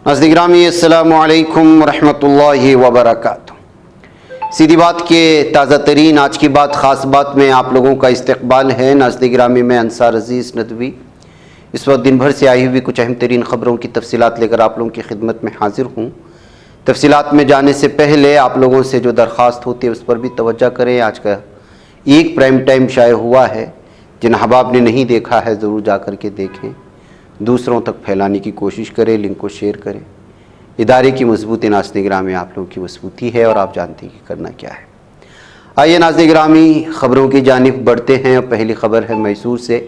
नाज़रीन गिरामी अस्सलामु अलैकुम रहमतुल्लाहि व बरकातुहू। सीधी बात के ताज़ा तरीन आज की बात ख़ास बात में आप लोगों का इस्तकबाल है। नाज़रीन गिरामी मैं अंसार अज़ीज़ नदवी इस वक्त दिन भर से आई हुई कुछ अहम तरीन ख़बरों की तफसीलात लेकर आप लोगों की खिदमत में हाजिर हूँ। तफसीलात में जाने से पहले आप लोगों से जो दरख्वास्त होती है उस पर भी तवज्जो करें। आज का एक प्राइम टाइम शाये हुआ है, जिन अहबाब ने नहीं देखा है ज़रूर जा कर के देखें, दूसरों तक फैलाने की कोशिश करें, लिंक को शेयर करें। इदारे की मजबूती नाज़रीन गिरामी आप लोगों की मजबूती है और आप जानते हैं कि करना क्या है। आइए नाज़रीन गिरामी ख़बरों की जानिब बढ़ते हैं। और पहली ख़बर है मैसूर से।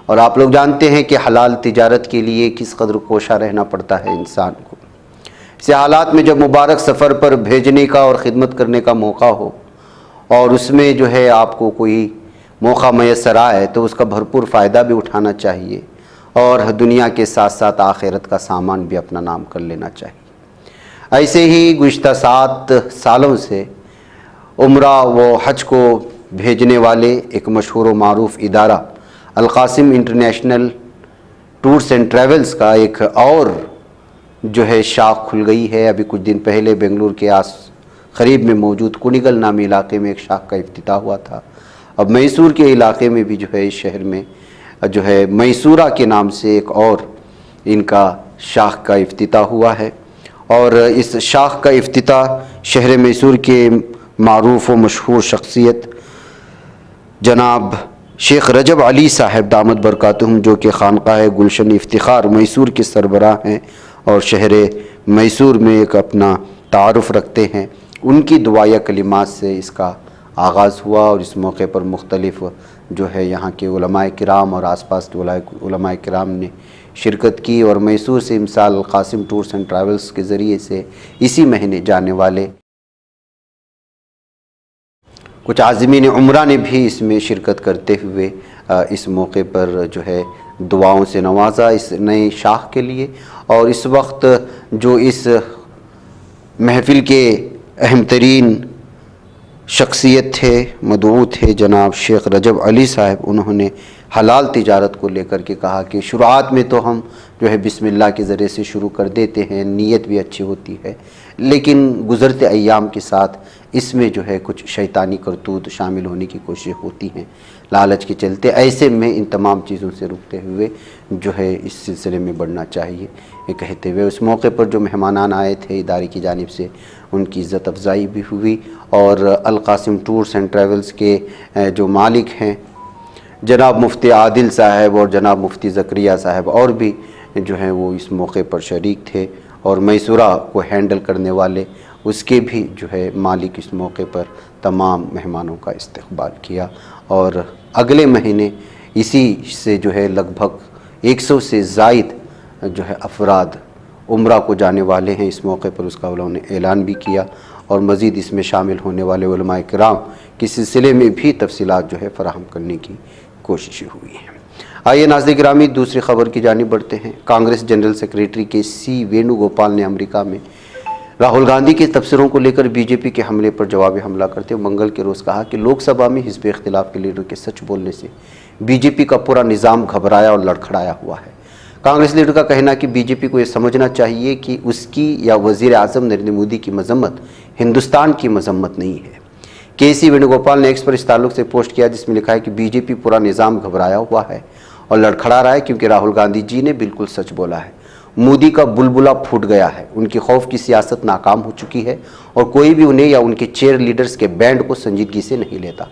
और आप लोग जानते हैं कि हलाल तिजारत के लिए किस कदर कोशा रहना पड़ता है इंसान को। ऐसे हालात में जब मुबारक सफ़र पर भेजने का और ख़िदमत करने का मौका हो और उसमें जो है आपको कोई मौका मैसर आए तो उसका भरपूर फ़ायदा भी उठाना चाहिए और दुनिया के साथ साथ आखिरत का सामान भी अपना नाम कर लेना चाहिए। ऐसे ही गुज़िश्ता 7 सालों से उम्रा व हज को भेजने वाले एक मशहूर व मारूफ़ इदारा अल-क़ासिम इंटरनेशनल टूर्स एंड ट्रैवल्स का एक और जो है शाख खुल गई है। अभी कुछ दिन पहले बेंगलुरु के करीब में मौजूद कुनिगल नामी इलाके में एक शाख का इफ्तिताह हुआ था। अब मैसूर के इलाके में भी जो है इस शहर में जो है मैसूरा के नाम से एक और इनका शाख का इफ्तिताह हुआ है। और इस शाख का इफ्तिताह शहर मैसूर के मारूफ़ व मशहूर शख्सियत जनाब शेख रजब अली साहब दामद बरकातुहुम, जो कि खानक़ाह गुलशन इफ्तिखार मैसूर के सरबराह हैं और शहर मैसूर में एक अपना तारुफ़ रखते हैं, उनकी दुआया कलिमात से इसका आगाज़ हुआ। और इस मौके पर मुख्तलिफ़ जो है यहाँ के उलमाए किराम और आसपास के उलमाए किराम ने शिरकत की। और मैसूर से इमसाल क़ासिम टूर्स एंड ट्रैवल्स के ज़रिए से इसी महीने जाने वाले कुछ आज़मीन उम्रा ने भी इसमें शिरकत करते हुए इस मौके पर जो है दुआओं से नवाजा इस नए शाख के लिए। और इस वक्त जो इस महफ़िल के अहम तरीन शख्सियत थे, मदऊ थे, जनाब शेख रजब अली साहब, उन्होंने हलाल तिजारत को लेकर के कहा कि शुरुआत में तो हम जो है बिस्मिल्लाह के ज़रिए से शुरू कर देते हैं, नीयत भी अच्छी होती है, लेकिन गुज़रते अय्याम के साथ इसमें जो है कुछ शैतानी करतूत शामिल होने की कोशिश होती हैं लालच के चलते। ऐसे में इन तमाम चीज़ों से रुकते हुए जो है इस सिलसिले में बढ़ना चाहिए, ये कहते हुए उस मौके पर जो मेहमानान आए थे इदारे की जानिब से उनकी इज़्ज़त अफ़ज़ाई भी हुई। और अल-क़ासिम टूर्स एंड ट्रैवल्स के जो मालिक हैं जनाब मुफ्ती आदिल साहब और जनाब मुफ्ती ज़करिया साहब और भी जो हैं वो इस मौके पर शरीक थे। और मैसूरा को हैंडल करने वाले उसके भी जो है मालिक इस मौके पर तमाम मेहमानों का इस्तकबाल किया। और अगले महीने इसी से जो है लगभग 100 से ज़ायद जो है अफराद उम्रा को जाने वाले हैं। इस मौके पर उसका उन्होंने ऐलान भी किया और मज़ीद इसमें शामिल होने वाले उलमाए किराम के सिलसिले में भी तफसीलात जो है फ़राहम करने की कोशिशें हुई हैं। आइए नाज़रीन गिरामी दूसरी ख़बर की जानिब बढ़ते हैं। कांग्रेस जनरल सेक्रेटरी के सी वेणुगोपाल ने अमेरिका में राहुल गांधी के तबसरों को लेकर बीजेपी के हमले पर जवाबी हमला करते हुए मंगल के रोज़ कहा कि लोकसभा में हिज़्ब इख्तिलाफ के लीडर के सच बोलने से बीजेपी का पूरा निज़ाम घबराया और लड़खड़ाया हुआ है। कांग्रेस लीडर का कहना है कि बीजेपी को यह समझना चाहिए कि उसकी या वज़ीर आज़म नरेंद्र मोदी की मजम्मत हिंदुस्तान की मजम्मत नहीं है। के सी वेणुगोपाल ने एक्स पर इस ताल्लुक़ से पोस्ट किया जिसमें लिखा है कि बीजेपी पूरा निज़ाम घबराया हुआ है और लड़खड़ा रहा है क्योंकि राहुल गांधी जी ने बिल्कुल सच बोला है। मोदी का बुलबुला फूट गया है, उनकी खौफ की सियासत नाकाम हो चुकी है और कोई भी उन्हें या उनके चेयर लीडर्स के बैंड को संजीदगी से नहीं लेता।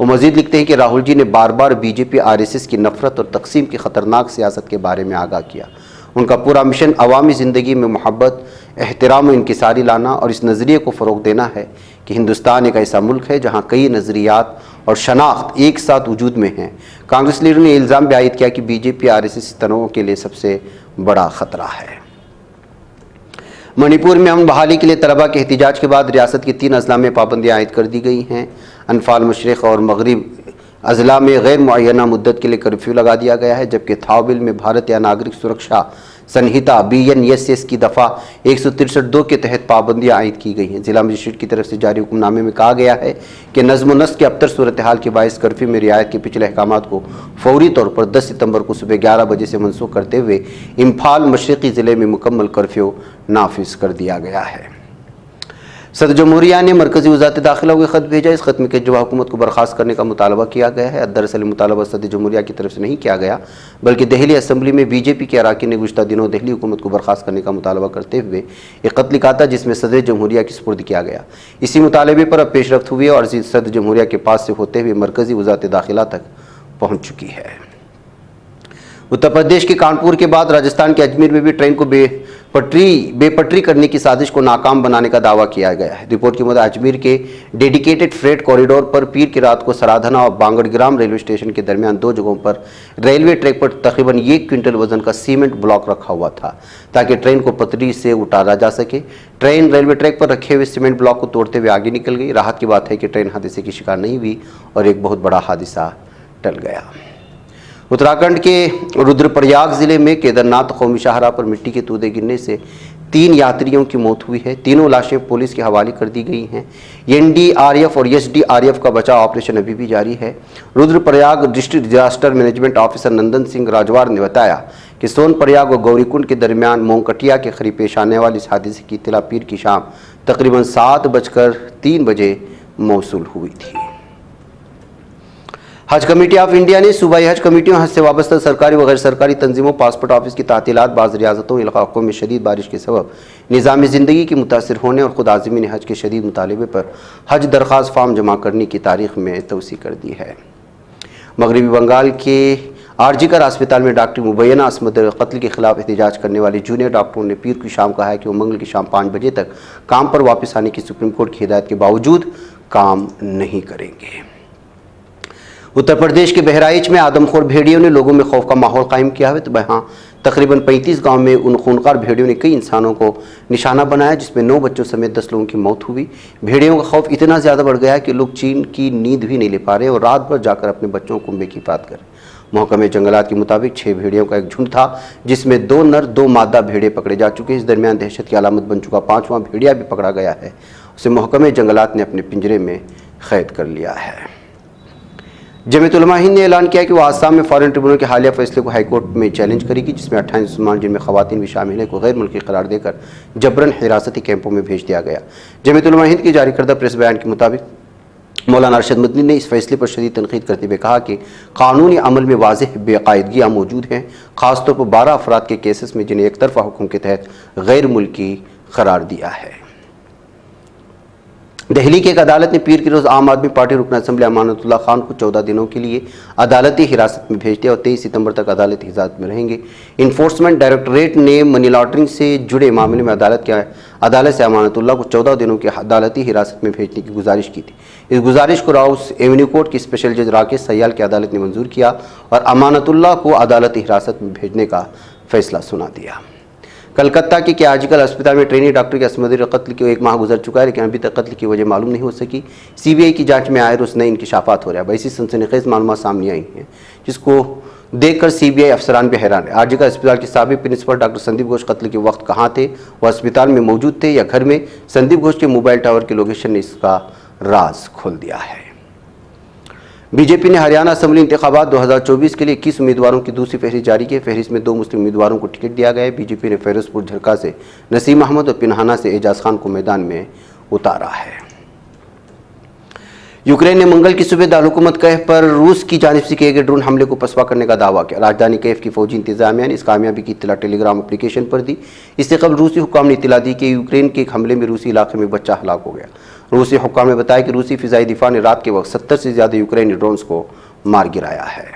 वो मज़ीद लिखते हैं कि राहुल जी ने बार बार बीजेपी आरएसएस की नफ़रत और तकसीम की ख़तरनाक सियासत के बारे में आगाह किया। उनका पूरा मिशन अवामी ज़िंदगी में मोहब्बत, एहतराम व इंकिसारी लाना और इस नज़रिए को फ़रोग़ देना है कि हिंदुस्तान एक ऐसा मुल्क है जहाँ कई नज़रियात और शनाख्त एक साथ वजूद में हैं। कांग्रेस लीडर ने इल्ज़ाम भी आयद किया कि बीजेपी आरएसएस तनों के लिए सबसे बड़ा ख़तरा है। मणिपुर में अमन बहाली के लिए तलबा के एहतिजाज के बाद रियासत के 3 अज़ला में पाबंदियाँ आयद कर दी गई हैं। अनफाल, मशरिक़ और मगरिब अज़ला में गैर मुअय्यना मुद्दत के लिए कर्फ्यू लगा दिया गया है, जबकि थावबिल में भारत या नागरिक सुरक्षा संहिता BNSS की दफ़ा 163(2) के तहत पाबंदियाँ आयद की गई हैं। जिला मजिस्ट्रेट की तरफ से जारी हुक्मनामे में कहा गया है कि नज़्म व नस्क के अबतर सूरत हाल के बायस कर्फ्यू में रियायत के पिछले अहकाम को फौरी तौर पर 10 सितंबर को सुबह 11 बजे से मनसूख करते हुए इम्फाल मशरक़ी ज़िले में मुकम्मल कर्फ्यू नाफिज कर दिया गया है। सदर जमहूरिया ने मरकज़ी वज़ारत दाखिला को ख़त भेजा। इस ख़त में केजरीवाल हुकूमत को बर्खास्त करने का मुतालबा किया गया है। दरअसल मुतालबा सदर जमहूरिया की तरफ से नहीं किया गया, बल्कि दिल्ली असम्बली में BJP के अरकान ने गुज़श्ता दिनों दिल्ली हुकूमत को बर्खास्त करने का मुतालबा करते हुए एक ख़त लिखा था, जिसमें सदर जमहूरिया की सुपुर्द किया गया। इसी मुतालबे पर अब पेशरफ्त हुई और अर्ज़ी सदर जमहूरिया के पास से होते हुए मरकज़ी वज़ारत दाखिला तक पहुँच चुकी है। उत्तर प्रदेश के कानपुर के बाद राजस्थान के अजमेर में भी ट्रेन को बेपटरी करने की साजिश को नाकाम बनाने का दावा किया गया है। रिपोर्ट के मुताबिक अजमेर के डेडिकेटेड फ्रेट कॉरिडोर पर पीर की रात को सराधना और बांगड़ग्राम रेलवे स्टेशन के दरमियान 2 जगहों पर रेलवे ट्रैक पर तकरीबन 1 क्विंटल वजन का सीमेंट ब्लॉक रखा हुआ था, ताकि ट्रेन को पटरी से उतारा जा सके। ट्रेन रेलवे ट्रैक पर रखे हुए सीमेंट ब्लॉक को तोड़ते हुए आगे निकल गई। राहत की बात है कि ट्रेन हादसे की शिकार नहीं हुई और एक बहुत बड़ा हादसा टल गया। उत्तराखंड के रुद्रप्रयाग जिले में केदारनाथ कौमी शाहराह पर मिट्टी के तूदे गिरने से 3 यात्रियों की मौत हुई है। तीनों लाशें पुलिस के हवाले कर दी गई हैं। NDRF और SDRF का बचाव ऑपरेशन अभी भी जारी है। Rudraprayag district disaster management officer Nandan Singh Rajwar ने बताया कि सोनप्रयाग और गौरीकुंड के दरमियान मोंकटिया के करीब पेश आने वाले इस हादसे की इत्तला पीर की शाम तकरीबन 7:03 बजे मौसूल हुई थी। हज कमेटी ऑफ इंडिया ने सूबाई हज कमेटियों, हज से वाबस्ता सरकारी व गैर सरकारी तंजीमों, पासपोर्ट ऑफिस की तातीलात, बाज़ रियासतों इलाकों में शदीद बारिश के सबब निज़ाम ज़िंदगी के मुतासर होने और खुद आज़मीन हज के शदीद मुतालबे पर हज दरख्वास्त फार्म जमा करने की तारीख में तोसी कर दी है। मगरबी बंगाल के RG-कर अस्पताल में डॉक्टर मुबैना असमत कत्ल के खिलाफ एहतजाज करने वाले जूनियर डॉक्टरों ने पीर की शाम कहा है कि वो मंगल की शाम 5 बजे तक काम पर वापस आने की सुप्रीम कोर्ट की हिदायत के बावजूद काम नहीं करेंगे। उत्तर प्रदेश के बहराइच में आदमखोर भेड़ियों ने लोगों में खौफ का माहौल कायम किया है। तो वहाँ तकरीबन 35 गांव में उन खूनखार भेड़ियों ने कई इंसानों को निशाना बनाया, जिसमें 9 बच्चों समेत 10 लोगों की मौत हुई। भेड़ियों का खौफ इतना ज़्यादा बढ़ गया है कि लोग चीन की नींद भी नहीं ले पा रहे और रात भर जाकर अपने बच्चों को बेखिफात कर। महकमे जंगलात के मुताबिक 6 भेड़ियों का एक झुंड था, जिसमें 2 नर 2 मादा भेड़िए पकड़े जा चुके हैं। इस दरमियान दहशत की अलामत बन चुका 5वां भेड़िया भी पकड़ा गया है। उसे महकमे जंगलात ने अपने पिंजरे में कैद कर लिया है। जमीयत उलमा हिंद ने ऐलान किया कि वो आसाम में फॉरेन ट्रिब्यूनल के हालिया फैसले को हाईकोर्ट में चैलेंज करेगी, जिसमें 28 मुसलमान जिनमें खवातीन भी शामिल हैं को गैर मुल्की करार देकर जबरन हिरासती कैंपों में भेज दिया गया। जमीयत उलमा हिंद की जारी करदा प्रेस बयान के मुताबिक मौलाना अरशद मदनी ने इस फैसले पर शदीद तनकीद करते हुए कहा कि कानूनी अमल में वाज़ेह बेकायदगियाँ मौजूद हैं, ख़ासतौर पर 12 अफराद के केसेस में जिन्हें एक तरफा हुक्म के तहत गैर मुल्की करार दिया है। दिल्ली की एक अदालत ने पीर के रोज़ आम आदमी पार्टी रुकन असम्बली अमानतुल्लाह खान को 14 दिनों के लिए अदालती हिरासत में भेज दिया और 23 सितंबर तक अदालती हिरासत में रहेंगे। इन्फोर्समेंट डायरेक्टरेट ने मनी लॉन्ड्रिंग से जुड़े मामले में अदालत से अमानतुल्लाह को 14 दिनों की अदालती हिरासत में भेजने की गुजारिश की थी। इस गुजारिश को राउस एवेन्यू कोर्ट की स्पेशल जज राकेश सयाल की अदालत ने मंजूर किया और अमानतुल्लाह को अदालती हिरासत में भेजने का फैसला सुना दिया। कलकत्ता के आजकल अस्पताल में ट्रेनी डॉक्टर के असमत कत्ल के 1 माह गुजर चुका है, लेकिन अभी तक कत्ल की वजह मालूम नहीं हो सकी। CBI की जांच में आए रोज़ नए इंकशाफात हो रहा है। ऐसी सनसनीखेज़ मालूमात सामने आई हैं, जिसको देखकर CBI अफसरान भी हैरान है। आजकल अस्पताल के साबिक प्रिंसिपल डॉक्टर संदीप घोष कत्ल के वक्त कहाँ थे? वह अस्पताल में मौजूद थे या घर में? संदीप घोष के मोबाइल टावर के लोकेशन ने इसका राज खोल दिया है। बीजेपी ने हरियाणा असम्बली इंतखाबात 2024 के लिए 21 उम्मीदवारों की दूसरी फहरिस्त जारी की। फहरिस्त में 2 मुस्लिम उम्मीदवारों को टिकट दिया गया है। बीजेपी ने फिरोजपुर झरका से नसीम अहमद और पिन्हाना से एजाज खान को मैदान में उतारा है। यूक्रेन ने मंगल की सुबह दारुलहुकूमत कैफ पर रूस की जानिब से किए गए ड्रोन हमले को पसवा करने का दावा किया। राजधानी कैफ की फौजी इंतजामिया ने इस कामयाबी की इत्तला टेलीग्राम एप्लीकेशन पर दी। इससे कबल रूसी हुक्काम ने इत्तला दी कि यूक्रेन के एक हमले में रूसी इलाके में बच्चा हलाक हो गया। रूसी हुक्काम ने बताया कि रूसी फ़िज़ाई दिफा ने रात के वक्त 70 से ज़्यादा यूक्रेनी ड्रोन्स को मार गिराया है।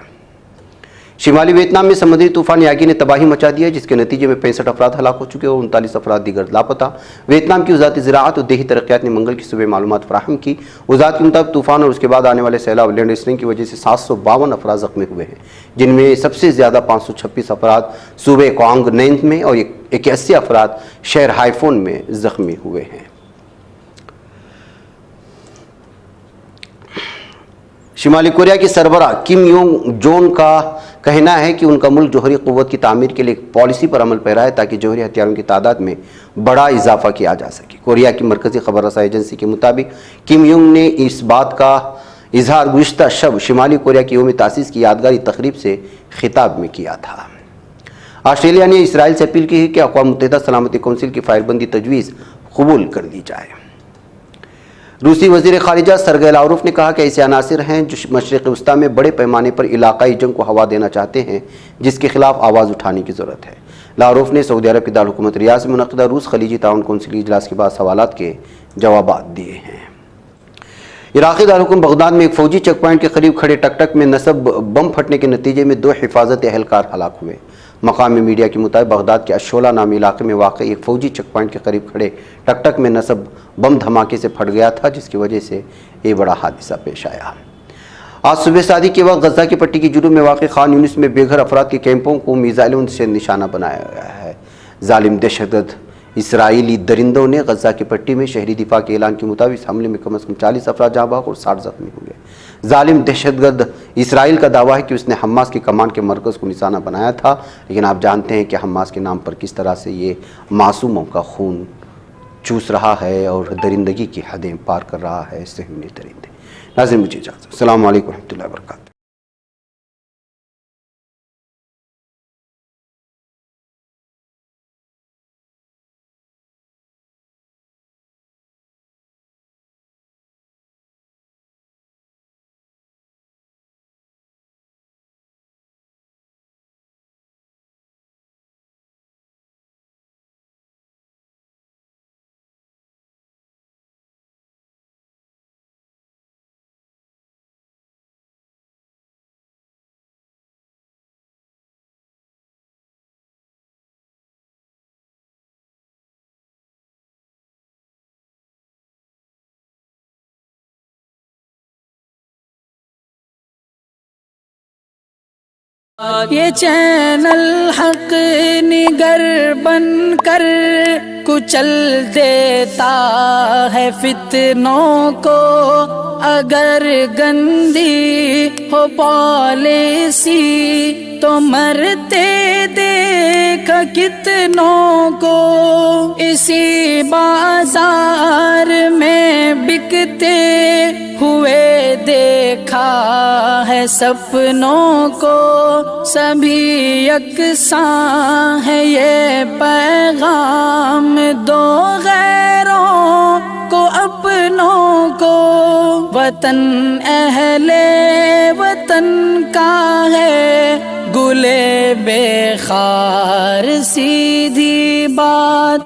शिमाली वियतनाम में समुद्री तूफान यागी ने तबाही मचा दी है, जिसके नतीजे में 65 अफराद हलाक हो चुके और 39 अफराद दीगर लापता। वियतनाम की वज़ारत ज़राअत और देही तरक्यात ने मंगल की सुबह मालूमात फराहम की। वज़ारत के मुताबिक तूफान और उसके बाद आने वाले सैलाब लैंड स्लाइडिंग की वजह से 752 अफराद ज़ख्मी हुए हैं, जिनमें सबसे ज़्यादा 526 अफराद सूबे क्वांग नैंग में और 81 अफराद शहर हाइफोन में ज़ख्मी हुए हैं। शिमाली कोरिया के सरबराह किम योंग जोन का कहना है कि उनका मुल्क जौहरी क़ुव्वत की तामीर के लिए एक पॉलिसी पर अमल पैरा है ताकि जौहरी हथियारों की तादाद में बड़ा इजाफा किया जा सके। कोरिया की मरकज़ी खबर रसाई एजेंसी के मुताबिक किम योंग ने इस बात का इजहार गुज़िश्ता शब शिमाली कोरिया की यौम तासीस की यादगारी तकरीब से खिताब में किया था। ऑस्ट्रेलिया ने इसराइल से अपील की है कि अक़वाम मुत्तहिदा सलामती कौंसिल की फायरबंदी तजवीज़ कबूल कर ली जाए। रूसी वज़ीर ख़ारिजा सरगई लावरोफ ने कहा कि ऐसे अनासिर हैं जो मशरिक़ वस्ता में बड़े पैमाने पर इलाक़ाई जंग को हवा देना चाहते हैं, जिसके खिलाफ आवाज़ उठाने की ज़रूरत है। लावरोफ ने सऊदी अरब की दारुल-हुकूमत रियाद में मुनक़िदा रूस खलीजी ताउन कौंसिल इजलास के बाद सवालात के जवाब दिए हैं। इराक़ी दारुल-हुकूमत बगदाद में एक फ़ौजी चेक पॉइंट के करीब खड़े टकटक में नसब बम फटने के नतीजे में 2 हिफाजती एहलकार हलाक हुए। मकामी मीडिया के मुताबिक बगदाद के अशोला नामी इलाके में वाक़ एक फ़ौजी चेक पॉइंट के करीब खड़े टकटक में नसब बम धमाके से फट गया था, जिसकी वजह से ये बड़ा हादसा पेश आया। आज सुबह शादी के वक्त गजा की पट्टी की जुनूब में वाक़ खान यूनिस में बेघर अफराद के कैंपों को मिसाइलों से निशाना बनाया गया है। जालिम दहशतगर्द इसराइली दरिंदों ने गजा की पट्टी में शहरी दिफा के ऐलान के मुताबिक इस हमले में कम से कम 40 अफराद जाँ बहक और 60 जख्मी हुए। जालिम दहशतगर्द इसराइल का दावा है कि उसने हमास की कमान के मरकज़ को निशाना बनाया था, लेकिन आप जानते हैं कि हमास के नाम पर किस तरह से ये मासूमों का खून चूस रहा है और दरिंदगी की हदें पार कर रहा है सहूनी दरिंदे। नाज़रीन, मुझे इजाज़त। अस्सलामु अलैकुम रहमतुल्लाहि व बरकातहू। ये चैनल हक निगर बन कर कुचल देता है फितनों को। अगर गंदी हो पॉलिसी तो मरते देख कितनों को। इसी बाजार में बिकते हुए देखा है सपनों को। सभी यकसां है ये पैगाम दो गैरों को अपनों को। वतन अहले वतन का है गुले बेखार सीधी बात।